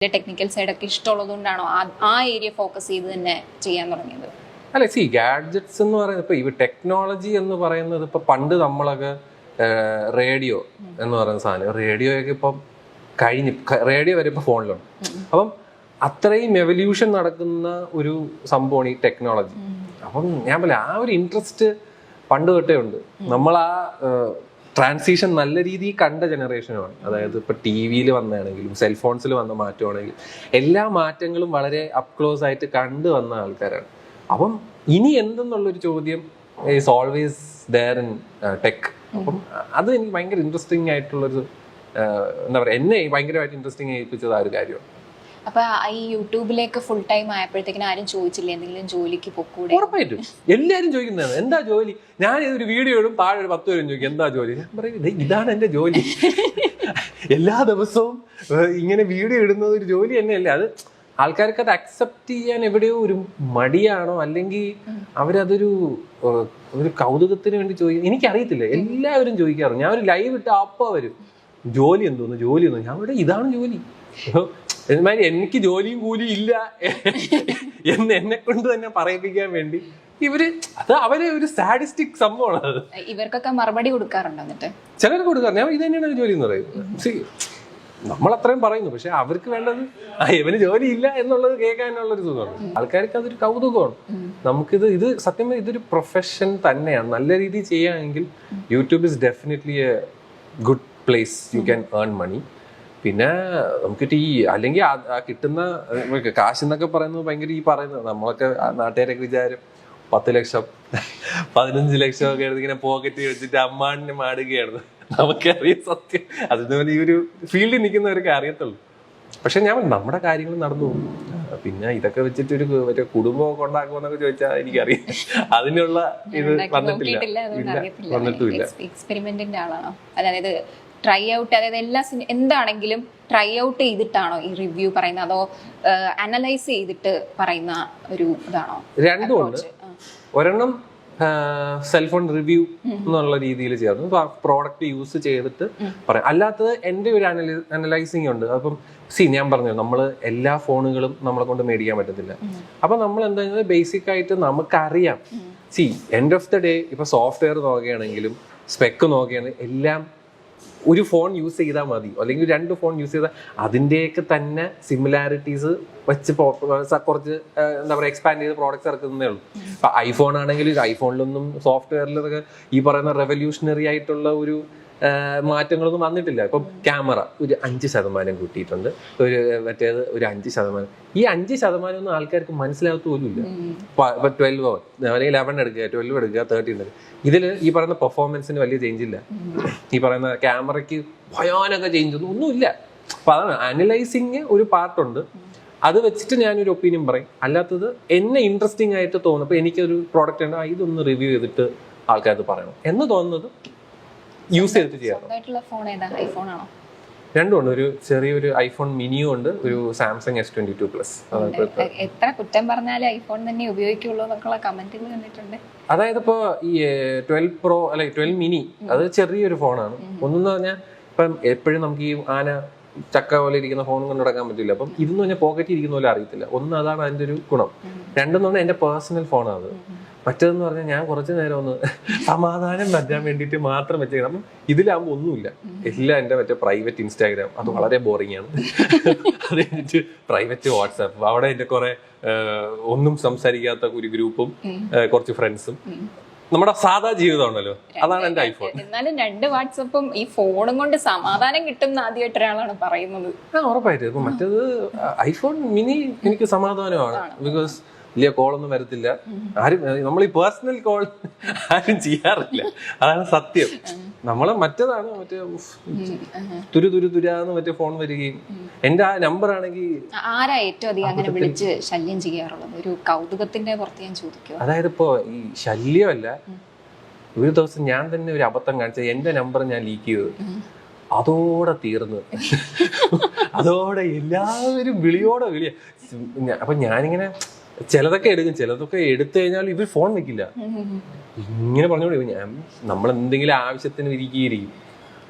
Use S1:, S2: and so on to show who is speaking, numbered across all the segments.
S1: Technical സൈഡൊക്കെ ഇഷ്ടമുള്ളതുകൊണ്ടാണോ ആ area focus ചെയ്ത് തന്നെ ചെയ്യാൻ തുടങ്ങിയത്?
S2: അല്ല, ഗാഡ്ജറ്റ്സ് എന്ന് പറയുന്നത് ഇപ്പൊ ഈ ടെക്നോളജി എന്ന് പറയുന്നത് ഇപ്പൊ പണ്ട് നമ്മളൊക്കെ റേഡിയോ എന്ന് പറയുന്ന സാധനം, റേഡിയോയൊക്കെ ഇപ്പം റേഡിയോ വരെ ഇപ്പൊ ഫോണിലുണ്ട്. അപ്പം അത്രയും എവല്യൂഷൻ നടക്കുന്ന ഒരു സംഭവമാണ് ഈ ടെക്നോളജി. അപ്പം ഞാൻ പറയാം, ആ ഒരു ഇൻട്രസ്റ്റ് പണ്ട് തൊട്ടേ ഉണ്ട്. നമ്മൾ ആ ട്രാൻസിഷൻ നല്ല രീതിയിൽ കണ്ട ജനറേഷനുമാണ്. അതായത് ഇപ്പൊ ടി വിയിൽ വന്നതാണെങ്കിലും സെൽഫോൺസിൽ വന്ന മാറ്റമാണെങ്കിലും എല്ലാ മാറ്റങ്ങളും വളരെ അപ് ക്ലോസ് ആയിട്ട് കണ്ടു വന്ന ആൾക്കാരാണ്. അപ്പം ഇനി എന്തെന്നുള്ളൊരു ചോദ്യം is always there in tech. അപ്പം അത് എനിക്ക് ഭയങ്കര ഇൻട്രസ്റ്റിംഗ് ആയിട്ടുള്ളൊരു എന്താ പറയുക, എന്നെ ഭയങ്കരമായിട്ട് ഇൻട്രസ്റ്റിംഗ് ആയിപ്പിച്ചത് ആ ഒരു കാര്യമാണ്.
S1: അപ്പൊ ഈ യൂട്യൂബിലേക്ക് ഫുൾ ടൈം ആയപ്പോഴത്തേക്കിനും ആരും ചോദിച്ചില്ല എന്തെങ്കിലും ജോലിക്ക് പൊക്കൂടെ?
S2: ഉറപ്പായിട്ടും എല്ലാരും ചോദിക്കുന്നതാണ്, എന്താ ജോലി? ഞാൻ ഇതൊരു വീഡിയോ ഇടും, താഴെ ഒരു 10 പേരും ചോദിക്കും എന്താ ജോലി. ഞാൻ പറയും, ഇതാണ് എന്റെ ജോലി. എല്ലാ ദിവസവും ഇങ്ങനെ വീഡിയോ ഇടുന്നത് ഒരു ജോലി തന്നെയല്ലേ. അത് ആൾക്കാർക്ക് അത് അക്സെപ്റ്റ് ചെയ്യാൻ എവിടെയോ ഒരു മടിയാണോ, അല്ലെങ്കിൽ അവരതൊരു കൗതുകത്തിന് വേണ്ടി ചോദിക്കും, എനിക്കറിയത്തില്ല. എല്ലാവരും ചോദിക്കാറുണ്ട്. ഞാൻ ഒരു ലൈവ് ഇട്ട് അപ്പ വരും, ജോലി എന്തോന്ന് ജോലി എന്തോ. ഞാൻ ഇവിടെ ഇതാണ് ജോലി. എന്നാലും എനിക്ക് ജോലിയും കൂലിയും ഇല്ല എന്ന് എന്നെ കൊണ്ട് തന്നെ പറയിപ്പിക്കാൻ വേണ്ടി അവരെ ഒരു സാഡിസ്റ്റിക് സംഭവമാണ് അത്.
S1: ഇവർക്കൊക്കെ മറുപടി കൊടുക്കാറുണ്ടോ? എന്നിട്ട്
S2: ചിലർക്ക് കൊടുക്കാറുണ്ട്. ഞാൻ ഇത് തന്നെയാണ് ജോലി എന്ന് പറയുന്നത്. നമ്മൾ അത്രയും പറയുന്നു, പക്ഷെ അവർക്ക് വേണ്ടത് ഇവന് ജോലി ഇല്ല എന്നുള്ളത് കേൾക്കാനുള്ളൊരു സുഖമാണ്. ആൾക്കാർക്ക് അതൊരു കൗതുകമാണ്. ഇത് സത്യം ഇതൊരു പ്രൊഫഷൻ തന്നെയാണ്. നല്ല രീതിയിൽ ചെയ്യുകയാണെങ്കിൽ YouTube is definitely a good place. You can earn money. പിന്നെ നമുക്കിട്ട് അല്ലെങ്കിൽ കിട്ടുന്ന കാശ് എന്നൊക്കെ പറയുന്നത് ഭയങ്കര പറയുന്നത് നമ്മളൊക്കെ നാട്ടുകാരൊക്കെ വിചാരം 10 ലക്ഷം 15 ലക്ഷം ഒക്കെ ഇങ്ങനെ പോക്കറ്റ് വെച്ചിട്ട് അമ്മാണിനെ മാടുകയാണ്. നമുക്കറിയാം സത്യം. അതുപോലെ ഈ ഒരു ഫീൽഡിൽ നിൽക്കുന്നവർക്ക് അറിയത്തുള്ളൂ. പക്ഷെ ഞാൻ നമ്മുടെ കാര്യങ്ങൾ നടന്നു പോകും. പിന്നെ ഇതൊക്കെ വെച്ചിട്ട് ഒരു മറ്റേ കുടുംബമൊക്കെ ഉണ്ടാക്കുമെന്നൊക്കെ ചോദിച്ചാൽ എനിക്കറിയാം. അതിനുള്ള ഇത് വന്നിട്ടില്ല.
S1: എക്സ്പെരിമെന്റിന്റെ ആളാണോ? അതായത് ട്രൈ ഔട്ട്, അതായത് എന്താണെങ്കിലും ട്രൈ ഔട്ട് ചെയ്തിട്ടാണോ ഈ റിവ്യൂ പറയുന്നത്, അതോ അനലൈസ് ചെയ്തിട്ട് പറയുന്ന ഒരു ഇതാണോ?
S2: രണ്ടും ഉണ്ട്. ഒരെണ്ണം സെൽഫോൺ റിവ്യൂ എന്നുള്ള രീതിയിൽ ചേർന്ന് പ്രോഡക്റ്റ് യൂസ് ചെയ്തിട്ട് പറയാം. അല്ലാത്തത് എൻ്റെ ഒരു അനലൈസിങ് ഉണ്ട്. അപ്പം ഞാൻ പറഞ്ഞു, നമ്മൾ എല്ലാ ഫോണുകളും നമ്മളെ കൊണ്ട് മേടിക്കാൻ പറ്റത്തില്ല. അപ്പൊ നമ്മൾ എന്താ ബേസിക് ആയിട്ട് നമുക്കറിയാം. എൻഡ് ഓഫ് ദ ഡേ ഇപ്പൊ സോഫ്റ്റ്വെയർ നോക്കുകയാണെങ്കിലും സ്പെക്ക് നോക്കുകയാണെങ്കിലും എല്ലാം ഒരു ഫോൺ യൂസ് ചെയ്താൽ മതി, അല്ലെങ്കിൽ 2 ഫോൺ യൂസ് ചെയ്താൽ അതിൻ്റെയൊക്കെ തന്നെ സിമിലാരിറ്റീസ് വെച്ച് കുറച്ച് എന്താ പറയുക എക്സ്പാൻഡ് ചെയ്ത് പ്രോഡക്റ്റ്സ് ഇറക്കുന്നതേ ഉള്ളൂ. ഇപ്പം ഐഫോൺ ആണെങ്കിൽ ഐഫോണിലൊന്നും സോഫ്റ്റ്വെയറിലൊക്കെ ഈ പറയുന്ന റെവല്യൂഷണറി ആയിട്ടുള്ള ഒരു മാറ്റങ്ങളൊന്നും വന്നിട്ടില്ല. ഇപ്പം ക്യാമറ ഒരു 5% കൂട്ടിയിട്ടുണ്ട്, മറ്റേത് ഒരു 5%. ഈ 5% ഒന്നും ആൾക്കാർക്ക് മനസ്സിലാകത്ത പോലും ഇല്ല. ഇപ്പൊ 12 അല്ലെങ്കിൽ 11 എടുക്കുക, 12 എടുക്കുക, 13 എടുക്കുക. ഇതിൽ ഈ പറയുന്ന പെർഫോമൻസിന് വലിയ ചേഞ്ച് ഇല്ല. ഈ പറയുന്ന ക്യാമറയ്ക്ക് ഭയാനക ചേഞ്ച് ഒന്നുമില്ല. അപ്പൊ അതാണ് അനലൈസിങ് ഒരു പാർട്ടുണ്ട്. അത് വെച്ചിട്ട് ഞാനൊരു ഒപ്പീനിയൻ പറയും. അല്ലാത്തത് എന്നെ ഇൻട്രസ്റ്റിംഗ് ആയിട്ട് തോന്നും. അപ്പൊ എനിക്കൊരു പ്രോഡക്റ്റ് ഉണ്ട്, ഇതൊന്ന് റിവ്യൂ ചെയ്തിട്ട് ആൾക്കാർക്ക് പറയണം എന്ന് തോന്നുന്നത് യൂസ് ചെയ്തിട്ട് ചെയ്യാം. രണ്ടുമുണ്ട്. ഒരു ചെറിയൊരു ഐഫോൺ മിനിയും ഉണ്ട്, ഒരു സാംസങ് S22 Plus.
S1: എത്ര കുറ്റം പറഞ്ഞാലും ഐഫോൺ തന്നെ ഉപയോഗിക്കുള്ളൂ എന്നൊക്കെയുള്ള കമന്റുകൾ കണ്ടിട്ടുണ്ട്.
S2: അതായത് ഇപ്പൊ ഈ 12 Pro അല്ലെ 12 മിനി, അത് ചെറിയൊരു ഫോണാണ്. ഒന്നെന്ന് പറഞ്ഞാൽ ഇപ്പം എപ്പോഴും നമുക്ക് ഈ ചക്ക പോലെ ഇരിക്കുന്ന ഫോൺ കൊണ്ട് നടക്കാൻ പറ്റില്ല. അപ്പം ഇതെന്ന് പറഞ്ഞാൽ പോക്കറ്റിൽ ഇരിക്കുന്ന പോലെ അറിയത്തില്ല. അതാണ് അതിന്റെ ഒരു ഗുണം. രണ്ടെന്ന് പറഞ്ഞാൽ എന്റെ പേഴ്സണൽ ഫോണാണ് അത്. മറ്റേതെന്ന് പറഞ്ഞാൽ ഞാൻ കുറച്ചു നേരം ഒന്ന് സമാധാനം പറ്റാൻ വേണ്ടിയിട്ട് മാത്രം വെച്ചേക്കണം. അപ്പം ഇതിലാകുമ്പോൾ ഒന്നുമില്ല. എല്ലാം എൻ്റെ മറ്റേ പ്രൈവറ്റ് ഇൻസ്റ്റാഗ്രാം, അത് വളരെ ബോറിംഗ് ആണ്. അത് കഴിഞ്ഞിട്ട് പ്രൈവറ്റ് വാട്സാപ്പ്, അവിടെ എൻ്റെ കുറെ ഒന്നും സംസാരിക്കാത്ത ഒരു ഗ്രൂപ്പും കുറച്ച് ഫ്രണ്ട്സും, നമ്മുടെ സാധാ ജീവിതമാണല്ലോ. അതാണ് എന്റെ ഐഫോൺ.
S1: എന്നാലും 2 വാട്സപ്പും ഈ ഫോണും കൊണ്ട് സമാധാനം കിട്ടുന്ന ആദ്യമായിട്ട് ഒരാളാണ് പറയുന്നത്.
S2: ഉറപ്പായിട്ടും. ഇപ്പൊ മറ്റേത് ഐഫോൺ മിനി എനിക്ക് സമാധാനമാണ്. ബിക്കോസ് വലിയ കോളൊന്നും വരത്തില്ല. ആരും നമ്മൾ ഈ പേഴ്സണൽ കോൾ ആരും ചെയ്യാറില്ല. അതാണ് സത്യം. നമ്മളെ മറ്റേതാണ് മറ്റേ തുരാന്ന് മറ്റേ ഫോൺ വരികയും എന്റെ ആ നമ്പർ ആണെങ്കിൽ
S1: ആരാ ഏറ്റവും അധികം അങ്ങനെ വിളിച്ച് ശല്യം ചെയ്യാറുള്ളത്? ഒരു കൗതുകത്തിന്റെ പുറത്ത് ഞാൻ ചോദിക്കുക.
S2: അതായത് ഇപ്പോ ഈ ശല്യമല്ല, ഒരു ദിവസം ഞാൻ തന്നെ ഒരു അബദ്ധം കാണിച്ചത്, എന്റെ നമ്പർ ഞാൻ ലീക്ക് ചെയ്തത്, അതോടെ തീർന്നു. അതോടെ എല്ലാവരും വിളിയോടെ വിളിയ. അപ്പൊ ഞാനിങ്ങനെ ചിലതൊക്കെ എടുക്കും, ചിലതൊക്കെ എടുത്തു കഴിഞ്ഞാൽ ഇവർ ഫോൺ വെക്കില്ല. ഇങ്ങനെ പറഞ്ഞോളൂ, നമ്മൾ എന്തെങ്കിലും ആവശ്യത്തിന് ഇരിക്കും.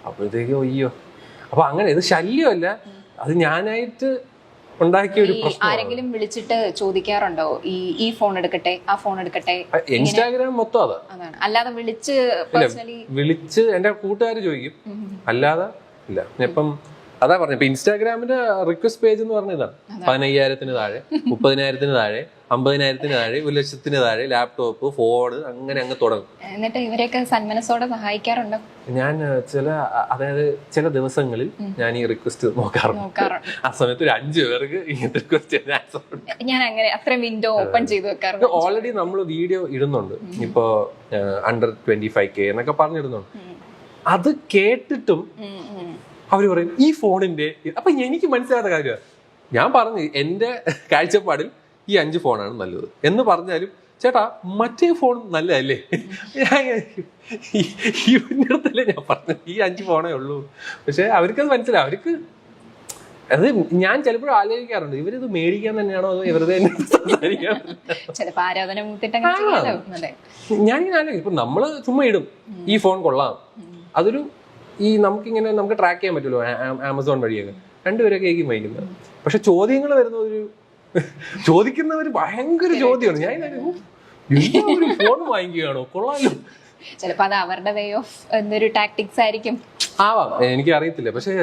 S2: അപ്പോഴത്തേക്കും അയ്യോ. അപ്പൊ അങ്ങനെ ഇത് ശല്യമല്ല, അത് ഞാനായിട്ട് ഉണ്ടാക്കിയ ഒരു പ്രശ്നം.
S1: ആരെങ്കിലും വിളിച്ചിട്ട് ചോദിക്കാറുണ്ടോ ഈ ഫോൺ എടുക്കട്ടെ ആ ഫോൺ എടുക്കട്ടെ?
S2: ഇൻസ്റ്റാഗ്രാം മൊത്തം
S1: അതാണ്. അല്ലാതെ വിളിച്ച്
S2: വിളിച്ച് എന്റെ കൂട്ടുകാർ ചോദിക്കും, അല്ലാതെ ഇല്ല. ഇപ്പം അതാ പറഞ്ഞു, ഇപ്പൊ ഇൻസ്റ്റാഗ്രാമിന്റെ റിക്വസ്റ്റ് പേജ് എന്ന് പറഞ്ഞ ഇതാണ്. 15,000 താഴെ, 30,000 താഴെ, 50,000 താഴെ, 1,00,000 താഴെ, ലാപ്ടോപ്പ്, ഫോൺ, അങ്ങനെ അങ്ങ് തുടങ്ങും.
S1: എന്നിട്ട് ഇവരെയൊക്കെ സന്മനസ്സോടെ സഹായിക്കാറുണ്ടോ?
S2: ഞാൻ അതായത് ചില ദിവസങ്ങളിൽ ഞാൻ ഈ റിക്വസ്റ്റ് നോക്കാറുണ്ട്. ആ സമയത്ത് ഒരു 5 പേർക്ക് ഇങ്ങനത്തെ റിക്വസ്റ്റ്
S1: ഞാൻ അങ്ങനെ അത്ര വിൻഡോ ഓപ്പൺ ചെയ്ത് വെക്കാറുണ്ട്.
S2: ഓൾറെഡി നമ്മൾ വീഡിയോ ഇടുന്നുണ്ട്, ഇപ്പൊ under 25K എന്നൊക്കെ പറഞ്ഞിടുന്നുണ്ട്. അത് കേട്ടിട്ടും അവര് പറയും ഈ ഫോണിന്റെ, അപ്പൊ എനിക്ക് മനസ്സിലാത്ത കാര്യമാണ്. ഞാൻ പറഞ്ഞു എന്റെ കാഴ്ചപ്പാടിൽ ഈ 5 ഫോണാണ് നല്ലത് എന്ന് പറഞ്ഞാലും, ചേട്ടാ മറ്റേ ഫോൺ നല്ലതല്ലേ, ഇവന്റെ അടുത്തല്ലേ ഞാൻ പറഞ്ഞു ഈ 5 ഫോണേ ഉള്ളൂ. പക്ഷെ അവർക്കത് മനസ്സിലാവും. അവർക്ക് അത് ഞാൻ ചിലപ്പോഴും ആലോചിക്കാറുണ്ട്, ഇവരിത് മേടിക്കാൻ തന്നെയാണോ അതോ വെറുതെ സംസാരിക്കാൻ. ഞാനിങ്ങനെ ആലോചിക്കും, ഇപ്പൊ നമ്മള് ചുമ്മാ ഇടും ഈ ഫോൺ കൊള്ളാം, അതൊരു നമുക്ക് ട്രാക്ക് ചെയ്യാൻ പറ്റുമല്ലോ ആമസോൺ വഴിയൊക്കെ, 2 പേരൊക്കെ ആയിരിക്കും വാങ്ങിക്കുന്നത്. പക്ഷെ ചോദ്യങ്ങൾ വരുന്ന ചോദിക്കുന്നവർ ഭയങ്കര ചോദ്യമാണ്. ഞാൻ ഒരു ഫോൺ വാങ്ങിക്കുകയാണോ, കൊള്ളാലോ.
S1: ചിലപ്പോ അത് അവരുടെ വേ ഓഫ് എന്തൊരു ടാക്ടിക്സ് ആയിരിക്കും,
S2: ആവാം, എനിക്ക് അറിയത്തില്ല. പക്ഷെ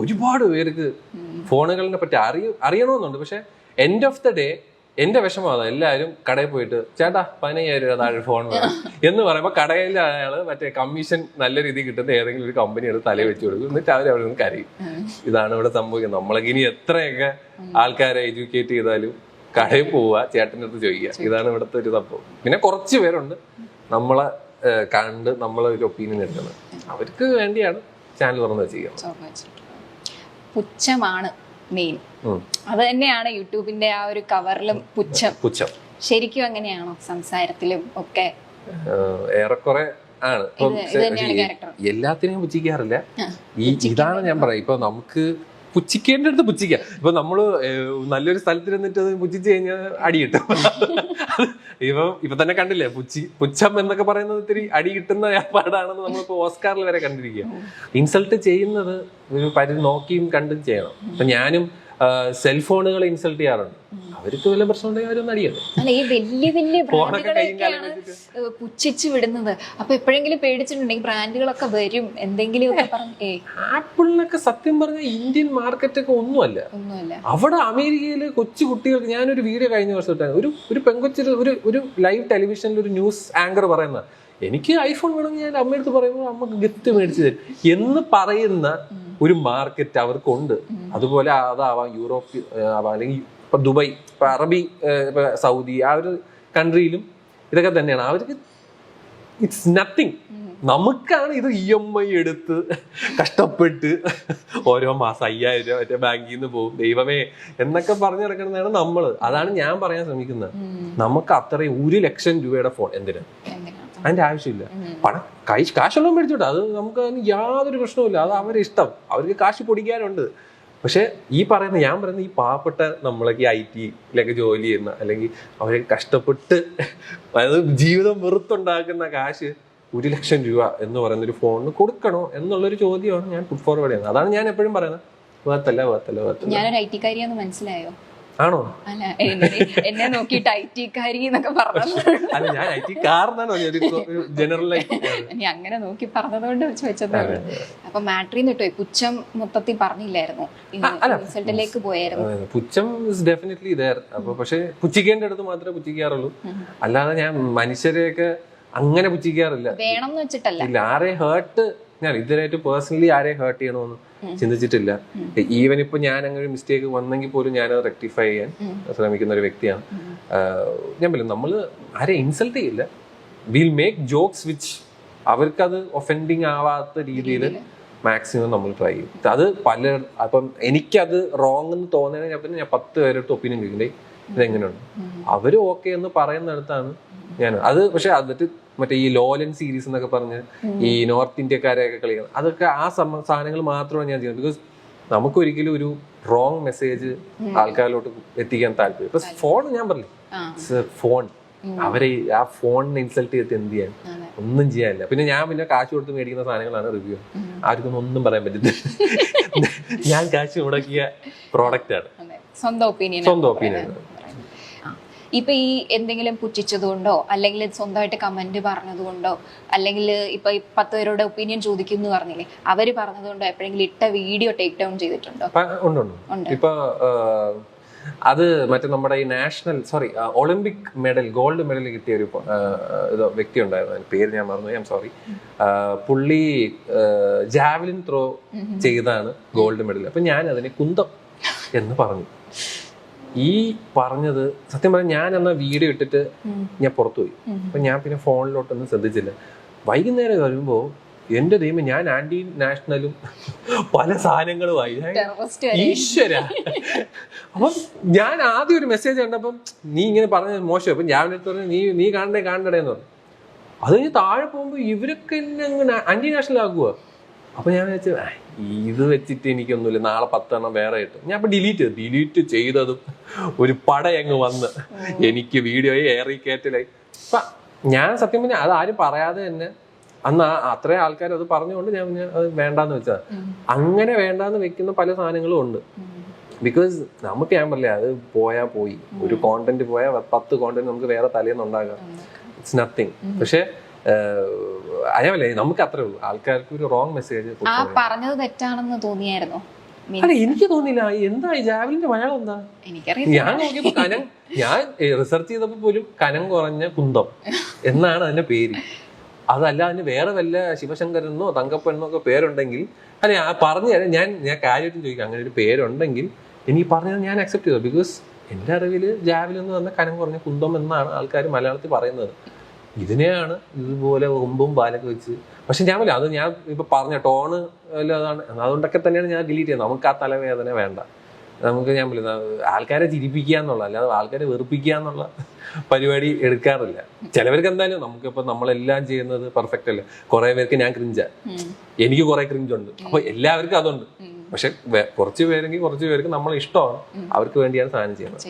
S2: ഒരുപാട് പേർക്ക് ഫോണുകളെ പറ്റി അറിയണമെന്നുണ്ട്. പക്ഷെ എൻഡ് ഓഫ് ദ ഡേ എന്റെ വിഷമമാണ്, എല്ലാവരും കടയിൽ പോയിട്ട് ചേട്ടാ 15,000 രൂപ താഴെ ഫോൺ വേണം എന്ന് പറയുമ്പോൾ കടയിൽ അയാള് മറ്റേ കമ്മീഷൻ നല്ല രീതിയിൽ കിട്ടുന്ന ഏതെങ്കിലും ഒരു കമ്പനി എടുത്ത് തലയിൽ വെച്ച് കൊടുക്കും. എന്നിട്ട് അവരവിടെ നിന്ന് കരയും. ഇതാണ് ഇവിടെ സംഭവിക്കുന്നത്. നമ്മളൊക്കെ ഇനി എത്രയൊക്കെ ആൾക്കാരെ എഡ്യൂക്കേറ്റ് ചെയ്താലും കടയിൽ പോവുക, ചേട്ടൻ്റെ അടുത്ത് ചോദിക്കുക. ഇതാണ് ഇവിടുത്തെ ഒരു സംഭവം. പിന്നെ കുറച്ച് പേരുണ്ട് നമ്മളെ കണ്ട് നമ്മളെ ഒരു ഒപ്പീനിയൻ എടുക്കുന്നത്. അവർക്ക് വേണ്ടിയാണ് ചാനൽ തുറന്ന് വെച്ചിരിക്കുന്നത്.
S1: പുച്ഛമാണ് മെയിൻ. അത് തന്നെയാണ് യൂട്യൂബിന്റെ ആ ഒരു കവറിലും പുച്ഛം. ശരിക്കും അങ്ങനെയാണോ സംസാരത്തിലും ഒക്കെ?
S2: ഏറെക്കുറെ ആണ്. എല്ലാത്തിനെയും പുച്ഛിക്കാറില്ല. ഇതാണ് ഞാൻ പറയാം, ഇപ്പൊ നമുക്ക് പുച്ഛിക്കേണ്ട അടുത്ത് പുച്ഛിക്കാം. ഇപ്പൊ നമ്മള് നല്ലൊരു സ്ഥലത്ത് നിന്നിട്ട് അത് പുച്ഛിച്ചു കഴിഞ്ഞാൽ അടി കിട്ടും. ഇപ്പൊ തന്നെ കണ്ടില്ലേ, പുച്ഛം എന്നൊക്കെ പറയുന്നത് ഇത്തിരി അടി കിട്ടുന്ന ഏർപ്പാടാണെന്ന് നമ്മളിപ്പോ ഓസ്കാറിൽ വരെ കണ്ടിരിക്കുക. ഇൻസൾട്ട് ചെയ്യുന്നത് ഒരു പരിധി നോക്കിയും കണ്ടും ചെയ്യണം. ഇപ്പൊ ഞാനും സെൽഫോണുകളെ ഇൻസൾട്ട് ചെയ്യാറുണ്ട്. അവർക്ക് വല്ല പ്രശ്നം ഉണ്ടെങ്കിൽ അവരൊന്നും അടിയല്ലോ.
S1: അല്ല, ഈ വലിയ ബ്രാൻഡുകളൊക്കെയാണ് പുച്ഛിച്ചു വിടുന്നത്. അപ്പൊ എപ്പോഴെങ്കിലും പേടിച്ചിട്ടുണ്ടെങ്കിൽ ബ്രാൻഡുകളൊക്കെ വരും എന്തെങ്കിലും ഒക്കെ പറഞ്ഞു.
S2: ആപ്പിളിനൊക്കെ സത്യം പറഞ്ഞ ഇന്ത്യൻ മാർക്കറ്റൊക്കെ ഒന്നുമല്ല. അവിടെ അമേരിക്കയില് കൊച്ചു കുട്ടികൾക്ക്, ഞാനൊരു വീഡിയോ കഴിഞ്ഞ വർഷം ഇട്ടാണ്, ഒരു പെങ്കൊച്ചിൽ ഒരു ലൈവ് ടെലിവിഷനിൽ ഒരു ന്യൂസ് ആങ്കർ പറയുന്ന, എനിക്ക് ഐഫോൺ വേണമെങ്കിൽ ഞാൻ അമ്മയടുത്ത് പറയുമ്പോൾ അമ്മക്ക് ഗിഫ്റ്റ് മേടിച്ചു തരും എന്ന് പറയുന്ന ഒരു മാർക്കറ്റ് അവർക്കുണ്ട്. അതുപോലെ അതാവാം യൂറോപ്പ് ആവാം, അല്ലെങ്കിൽ ഇപ്പൊ ദുബായ്, ഇപ്പൊ അറബി, ഇപ്പൊ സൗദി, ആ ഒരു കൺട്രിയിലും ഇതൊക്കെ തന്നെയാണ്. അവർക്ക് ഇറ്റ്സ് നത്തിങ്. നമുക്കാണ് ഇത് EMI എടുത്ത് കഷ്ടപ്പെട്ട് ഓരോ മാസം 5,000 രൂപ മറ്റേ ബാങ്കിൽ നിന്ന് പോകും, ദൈവമേ എന്നൊക്കെ പറഞ്ഞു നടക്കുന്നതാണ് നമ്മള്. അതാണ് ഞാൻ പറയാൻ ശ്രമിക്കുന്നത്. നമുക്ക് അത്രയും 1,00,000 രൂപയുടെ ഫോൺ എന്തിനാ? അതിന്റെ ആവശ്യമില്ല. പണം കാശുള്ള മേടിച്ചോട്ടെ, അത് നമുക്ക് അതിന് യാതൊരു പ്രശ്നവുമില്ല. അത് അവരുടെ ഇഷ്ടം, അവർക്ക് കാശ് പൊടിക്കാനുണ്ട്. പക്ഷെ ഞാൻ പറയുന്ന ഈ പാവപ്പെട്ട നമ്മളൊക്കെ IT-യിലൊക്കെ ജോലി ചെയ്യുന്ന, അല്ലെങ്കിൽ അവരെ കഷ്ടപ്പെട്ട് അതായത് ജീവിതം വെറുത്തുണ്ടാക്കുന്ന കാശ് 1,00,000 രൂപ എന്ന് പറയുന്ന ഒരു ഫോണിന് കൊടുക്കണോ എന്നുള്ളൊരു ചോദ്യമാണ് ഞാൻ പുട്ട് ഫോർവേഡ് ചെയ്യുന്നത്. അതാണ് ഞാൻ എപ്പോഴും പറയുന്നത്, വേർത്തല്ല.
S1: ഞാനൊരു IT-കാരിയാന്ന് മനസ്സിലായോ?
S2: ആണോ?
S1: അല്ല, എന്നെ നോക്കിയിട്ട് IT-കാരി എന്നൊക്കെ പറഞ്ഞു.
S2: അല്ല, ഞാൻ IT-കാരനാണോ ജനറൽ
S1: അങ്ങനെ നോക്കി പറഞ്ഞതുകൊണ്ട് ചോദിച്ചതാണ്. അപ്പൊ മാട്രിന്ന് കിട്ടുമോ? പുച്ഛം മൊത്തത്തിൽ പറഞ്ഞില്ലായിരുന്നു, റിസൾട്ടിലേക്ക് പോയായിരുന്നു.
S2: പുച്ഛം ഇസ് ഡെഫിനറ്റ്ലി ദേർ. അപ്പൊ പക്ഷെ പുച്ഛിക്കേണ്ട അടുത്ത് മാത്രമേ പുച്ഛിക്കാറുള്ളൂ. അല്ലാതെ ഞാൻ മനുഷ്യരെയൊക്കെ അങ്ങനെ പുച്ഛിക്കാറില്ല.
S1: വേണം എന്ന് വെച്ചിട്ടല്ല.
S2: ഇല്ല, ആരെ ഹേർട്ട് ഞാൻ ഇതുവരെയായിട്ട് പേഴ്സണലി ആരെ ഹേർട്ട് ചെയ്യണമെന്ന് ചിന്തിച്ചിട്ടില്ല. ഈവൻ ഇപ്പൊ ഞാൻ അങ്ങനെ ഒരു മിസ്റ്റേക്ക് വന്നെങ്കിൽ പോലും ഞാനത് റെക്ടിഫൈ ചെയ്യാൻ ശ്രമിക്കുന്ന ഒരു വ്യക്തിയാണ്. ഞാൻ പറയും, നമ്മള് ആരെ ഇൻസൾട്ട് ചെയ്യില്ല. വിൽ മേക്ക് ജോക്സ് വിച്ച് അവർക്കത് ഒഫൻഡിങ് ആവാത്ത രീതിയിൽ മാക്സിമം നമ്മൾ ട്രൈ ചെയ്യും. അത് അപ്പം എനിക്കത് റോങ് എന്ന് തോന്നുന്നതിന് ഞാൻ 10 പേരെടുത്ത് ഒപ്പീനിയൻ ചോദിക്കണ്ടേ ഇതെങ്ങനെയുണ്ട്. അവര് ഓക്കെ എന്ന് പറയുന്നിടത്താണ് ഞാൻ അത്. പക്ഷെ അതിട്ട് മറ്റേ ഈ ലോലൻ സീരീസ് എന്നൊക്കെ പറഞ്ഞ് ഈ നോർത്ത് ഇന്ത്യക്കാരെയൊക്കെ കളിക്കുന്നത്, അതൊക്കെ ആ സാധനങ്ങൾ മാത്രമാണ് ഞാൻ ചെയ്യുന്നത്. ബിക്കോസ് നമുക്കൊരിക്കലും ഒരു റോങ് മെസ്സേജ് ആൾക്കാരിലോട്ട് എത്തിക്കാൻ താല്പര്യം. ഇപ്പൊ ഫോൺ ഞാൻ പറഞ്ഞില്ലേ, ഫോൺ അവരെ ആ ഫോണിനെ ഇൻസൾട്ട് ചെയ്തിട്ട് എന്ത് ചെയ്യാൻ? ഒന്നും ചെയ്യാനില്ല. പിന്നെ ഞാൻ പിന്നെ കാശ് കൊടുത്ത് മേടിക്കുന്ന സാധനങ്ങളാണ് റിവ്യൂ. ആർക്കൊന്നും ഒന്നും പറയാൻ പറ്റില്ല. ഞാൻ കാശ് മുടക്കിയ പ്രോഡക്റ്റ് ആണ്.
S1: സ്വന്തം ഒപ്പീനിയൻ. ഇപ്പൊ ഈ എന്തെങ്കിലും പുച്ഛിച്ചതുകൊണ്ടോ അല്ലെങ്കിൽ സ്വന്തമായിട്ട് കമന്റ് പറഞ്ഞതുകൊണ്ടോ അല്ലെങ്കിൽ ഇപ്പൊ 10 പേരുടെ ഒപ്പീനിയൻ ചോദിക്കുന്നു പറഞ്ഞില്ലേ, അവര് പറഞ്ഞതുകൊണ്ടോ എപ്പോഴെങ്കിലും ഇട്ട വീഡിയോ ടേക്ക് ഡൗൺ ചെയ്തിട്ടുണ്ടോ?
S2: ഉണ്ട്. ഇപ്പൊ അത് മറ്റേ നമ്മുടെ ഈ ഒളിമ്പിക് മെഡൽ, ഗോൾഡ് മെഡൽ കിട്ടിയ ഒരു വ്യക്തി ഉണ്ടായിരുന്നു. അതിന്റെ പേര് ഞാൻ മറന്നു, ഐ എം സോറി. പുള്ളി ജാവലിൻ ത്രോ ചെയ്താണ് ഗോൾഡ് മെഡൽ. അപ്പൊ ഞാൻ അതിനെ കുന്തം എന്ന് പറഞ്ഞു. ഈ പറഞ്ഞത് സത്യം പറഞ്ഞാൽ ഞാൻ എന്നാ വീഡിയോ ഇട്ടിട്ട് ഞാൻ പുറത്തുപോയി. അപ്പൊ ഞാൻ പിന്നെ ഫോണിലോട്ടൊന്നും ശ്രദ്ധിച്ചില്ല. വൈകുന്നേരം വരുമ്പോ എന്റെ ദൈവം, ഞാൻ ആന്റി നാഷണലും പല സാധനങ്ങളുമായി. ഈശ്വര. അപ്പം ഞാൻ ആദ്യം ഒരു മെസ്സേജ് കണ്ടപ്പം നീ ഇങ്ങനെ പറഞ്ഞത് മോശം. അപ്പൊ ഞാൻ പറഞ്ഞു നീ കാണണ്ടേന്ന് പറഞ്ഞു. അത് കഴിഞ്ഞ് താഴെ പോകുമ്പോ ഇവരൊക്കെ എന്നെ അങ്ങനെ ആന്റി നാഷണൽ ആക്കുക. അപ്പൊ ഞാൻ വെച്ചു ഇത് വെച്ചിട്ട് എനിക്കൊന്നുമില്ല, നാളെ 10 എണ്ണം വേറെ ഇട്ടു. ഞാൻ അപ്പൊ ഡിലീറ്റ് ചെയ്തതും ഒരു പടയങ്ങ് വന്ന് എനിക്ക് വീഡിയോയെ ഏറി കയറ്റലായി. അപ്പൊ ഞാൻ സത്യം പറഞ്ഞാൽ അത് ആരും പറയാതെ തന്നെ അന്ന് അത്രയും ആൾക്കാർ അത് പറഞ്ഞുകൊണ്ട് ഞാൻ അത് വേണ്ടാന്ന് വെച്ചാ. അങ്ങനെ വേണ്ടാന്ന് വെക്കുന്ന പല സാധനങ്ങളും ഉണ്ട്. ബിക്കോസ് നമുക്ക് ഞാൻ പറയില്ല, അത് പോയി ഒരു കോണ്ടന്റ് പോയാൽ 10 കോണ്ടന്റ് നമുക്ക് വേറെ തലേന്ന് ഉണ്ടാകാം. It's nothing. പക്ഷെ അതേപോലെ നമുക്ക് അത്രേ ഉള്ളൂ. ആൾക്കാർക്ക് ഒരു റോങ് മെസ്സേജ്
S1: പറഞ്ഞത് തെറ്റാണെന്ന് തോന്നിയായിരുന്നോ?
S2: അല്ല, എനിക്ക് തോന്നില്ല. എന്താ ഈ ജാവലിന്റെ മലയാളം എന്താ? ഞാൻ നോക്കിയപ്പോ ഞാൻ റിസർച്ച് ചെയ്തപ്പോ പോലും കനം കുറഞ്ഞ കുന്തം എന്നാണ് അതിന്റെ പേര്. അതല്ല അതിന് വേറെ വല്ല ശിവശങ്കരനോ തങ്കപ്പനോ ഒക്കെ പേരുണ്ടെങ്കിൽ അല്ലെ പറഞ്ഞു തരാം. ഞാൻ കാര്യമായിട്ടും ചോദിക്കാം, അങ്ങനെ ഒരു പേരുണ്ടെങ്കിൽ എനിക്ക് പറഞ്ഞത് ഞാൻ അക്സെപ്റ്റ് ചെയ്തു. ബിക്കോസ് എന്റെ അറിവില് ജാവലിൻ എന്ന് പറഞ്ഞ കനം കുറഞ്ഞ കുന്തം എന്നാണ് ആൾക്കാർ മലയാളത്തിൽ പറയുന്നത്. ഇതിനെയാണ് ഇതുപോലെ കൊമ്പും പാലൊക്കെ വെച്ച്. പക്ഷെ ഞാൻ അത് ഞാൻ ഇപ്പൊ പറഞ്ഞ ടോണ് അതാണ്, അതുകൊണ്ടൊക്കെ തന്നെയാണ് ഞാൻ ഡിലീറ്റ് ചെയ്യുന്നത്. നമുക്ക് ആ തലവേദന വേണ്ട. നമുക്ക് ഞാൻ ആൾക്കാരെ ചിരിപ്പിക്കുക എന്നുള്ള, അല്ലാതെ ആൾക്കാരെ വെറുപ്പിക്കുക എന്നുള്ള പരിപാടി എടുക്കാറില്ല. ചിലവർക്ക് എന്തായാലും നമുക്കിപ്പോ നമ്മളെല്ലാം ചെയ്യുന്നത് പെർഫെക്റ്റ് അല്ല. കുറെ പേർക്ക് ഞാൻ ക്രിഞ്ചാ, എനിക്ക് കുറെ ക്രിഞ്ചുണ്ട്. അപ്പൊ എല്ലാവർക്കും അതുണ്ട്. പക്ഷെ കുറച്ച് പേർക്ക് നമ്മളെ ഇഷ്ടമാണ്, അവർക്ക് വേണ്ടിയാണ് സാധനം ചെയ്യുന്നത്.